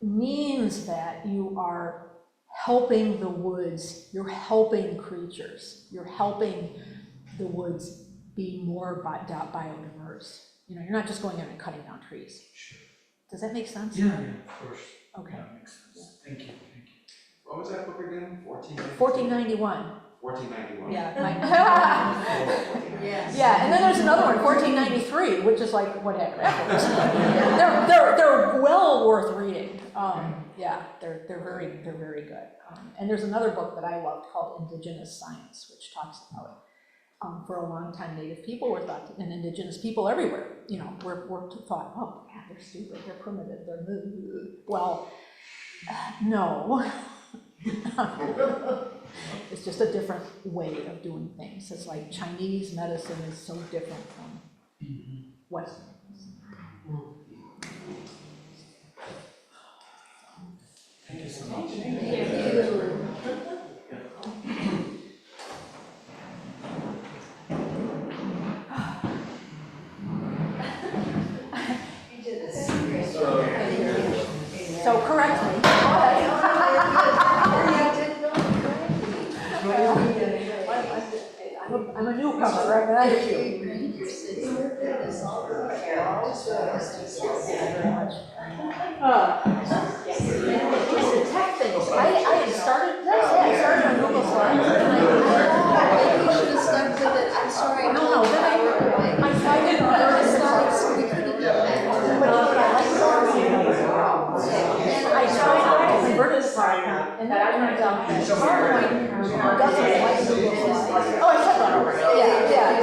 means that you are helping the woods, you're helping creatures, you're helping the woods be more biodiverse. You know, you're not just going in and cutting down trees. Sure. Does that make sense? Yeah, of course. Okay. Yeah, makes sense. Thank you. What was that book again? 1491. 1491. Yeah. Yes. Yeah, and then there's another one, 1493, which is like whatever. They're well worth reading. Yeah, they're very good. And there's another book that I loved called Indigenous Science, which talks about for a long time Native people were thought, and Indigenous people everywhere, you know, were thought, oh, yeah, they're stupid, they're primitive, they're well, no. It's just a different way of doing things. It's like Chinese medicine is so different from Western medicine. Thank you so much. You did this great. So correct me. I'm a newcomer, right? Thank you. Very much. The tech things. I had started. I started on Google Slides. Maybe you should have stuck with it. I'm sorry. No. Then I tried it on other slides. We couldn't get that. But you know what I like I tried to convert it to PowerPoint, and then it turns out that PowerPoint doesn't like Google Slides. Oh, I said that already. Yeah.